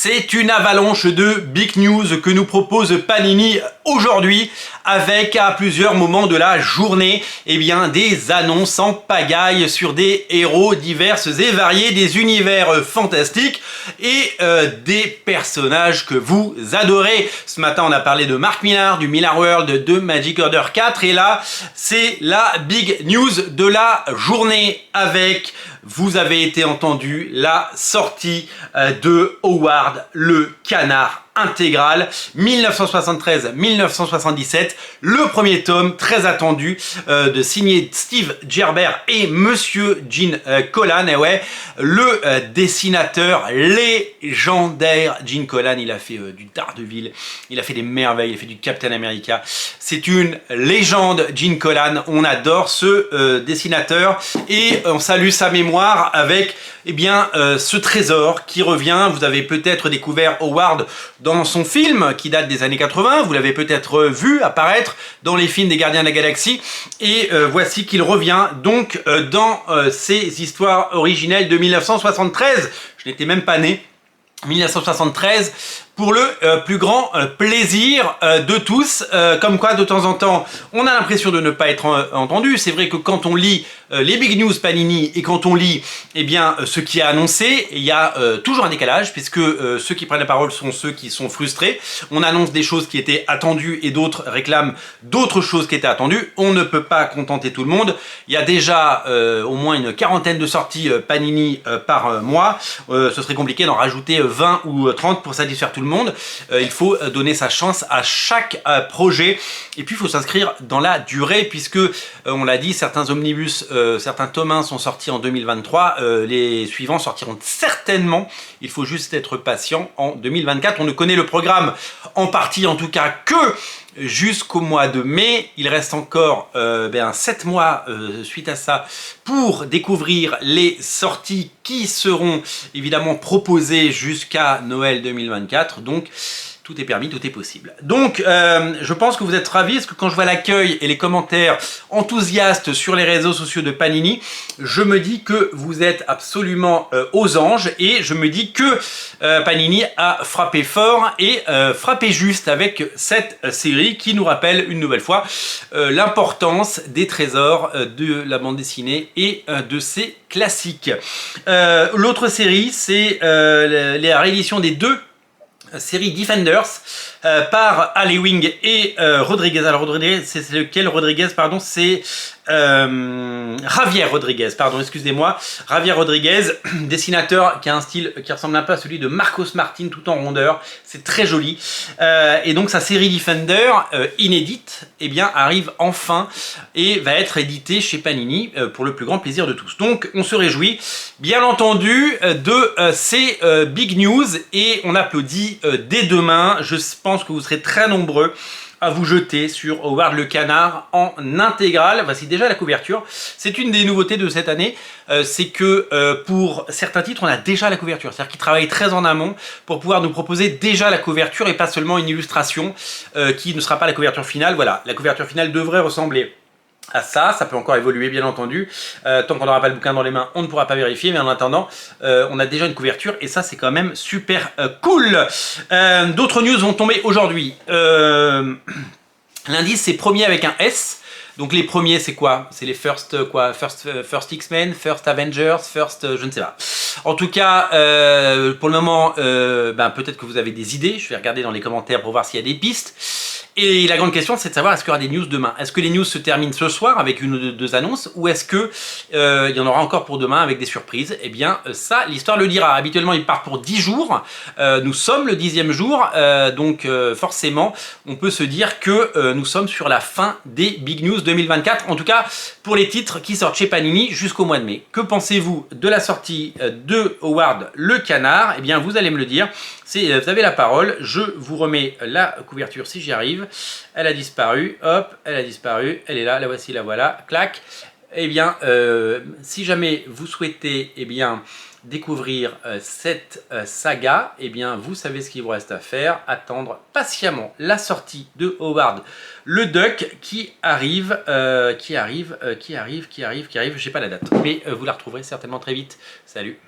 C'est une avalanche de big news que nous propose Panini aujourd'hui avec à plusieurs moments de la journée des annonces en pagaille sur des héros divers et variés, des univers fantastiques et des personnages que vous adorez. Ce matin on a parlé de Mark Millar, du Millar World, de Magic Order 4 et là c'est la big news de la journée avec, vous avez été entendu, la sortie de Howard le Canard intégral 1973-1977, le premier tome très attendu de signé Steve Gerber et Monsieur Gene Colan. Et ouais, le dessinateur légendaire Gene Colan, il a fait du Daredevil, il a fait des merveilles, il a fait du Captain America. C'est une légende, Gene Colan. On adore ce dessinateur et on salue sa mémoire avec ce trésor qui revient. Vous avez peut-être découvert Howard dans son film qui date des années 80, vous l'avez peut-être vu apparaître dans les films des Gardiens de la Galaxie et voici qu'il revient donc dans ces histoires originelles de 1973, je n'étais même pas né, 1973, pour le plus grand plaisir de tous, comme quoi de temps en temps on a l'impression de ne pas être entendu. C'est vrai que quand on lit les big news Panini et quand on lit ce qui est annoncé, il y a toujours un décalage puisque ceux qui prennent la parole sont ceux qui sont frustrés. On annonce des choses qui étaient attendues et d'autres réclament d'autres choses qui étaient attendues. On ne peut pas contenter tout le monde. Il y a déjà au moins une quarantaine de sorties Panini par mois. Ce serait compliqué d'en rajouter 20 ou 30 pour satisfaire tout le monde. Il faut donner sa chance à chaque projet et puis il faut s'inscrire dans la durée puisque on l'a dit, certains omnibus, certains tomes 1 sont sortis en 2023, les suivants sortiront certainement, il faut juste être patient, en 2024. On ne connaît le programme en partie en tout cas que jusqu'au mois de mai. Il reste encore 7 mois suite à ça pour découvrir les sorties qui seront évidemment proposées jusqu'à Noël 2024. Donc tout est permis, tout est possible. Donc, je pense que vous êtes ravis, parce que quand je vois l'accueil et les commentaires enthousiastes sur les réseaux sociaux de Panini, je me dis que vous êtes absolument aux anges, et je me dis que Panini a frappé fort et frappé juste avec cette série qui nous rappelle une nouvelle fois l'importance des trésors de la bande dessinée et de ses classiques. L'autre série, c'est la réédition des deux série Defenders par Ali Wing et Rodriguez. Alors Rodriguez, c'est lequel Rodriguez, pardon, c'est Javier Rodriguez, pardon, excusez-moi. Javier Rodriguez, dessinateur qui a un style qui ressemble un peu à celui de Marcos Martin, tout en rondeur. C'est très joli. Et donc sa série Defender, inédite, arrive enfin et va être éditée chez Panini pour le plus grand plaisir de tous. Donc on se réjouit, bien entendu, de ces big news et on applaudit dès demain. Je pense que vous serez très nombreux à vous jeter sur Howard le Canard en intégrale. Voici déjà la couverture. C'est une des nouveautés de cette année, c'est que pour certains titres, on a déjà la couverture. C'est-à-dire qu'ils travaillent très en amont pour pouvoir nous proposer déjà la couverture et pas seulement une illustration qui ne sera pas la couverture finale. Voilà, la couverture finale devrait ressembler à ça, ça peut encore évoluer bien entendu, tant qu'on n'aura pas le bouquin dans les mains on ne pourra pas vérifier, mais en attendant on a déjà une couverture et ça c'est quand même super cool. D'autres news vont tomber aujourd'hui. L'indice c'est premier avec un S. Donc les premiers c'est quoi? C'est les First X-Men, First Avengers, First je ne sais pas. En tout cas, pour le moment, peut-être que vous avez des idées. Je vais regarder dans les commentaires pour voir s'il y a des pistes. Et la grande question, c'est de savoir est-ce qu'il y aura des news demain. Est-ce que les news se terminent ce soir avec une ou deux annonces ou est-ce que il y en aura encore pour demain avec des surprises? Eh bien, ça, l'histoire le dira. Habituellement, ils partent pour 10 jours. Nous sommes le 10e jour. Donc, forcément, on peut se dire que nous sommes sur la fin des Big News 2024. En tout cas, pour les titres qui sortent chez Panini jusqu'au mois de mai. Que pensez-vous de la sortie de Howard le Canard? Eh bien, vous allez me le dire. Vous avez la parole, je vous remets la couverture si j'y arrive. Elle a disparu, hop, elle a disparu, elle est là, la voici, la voilà, clac. Eh bien, si jamais vous souhaitez découvrir cette saga, eh bien, vous savez ce qu'il vous reste à faire, attendre patiemment la sortie de Howard le Duck qui arrive, j'ai pas la date, mais vous la retrouverez certainement très vite. Salut!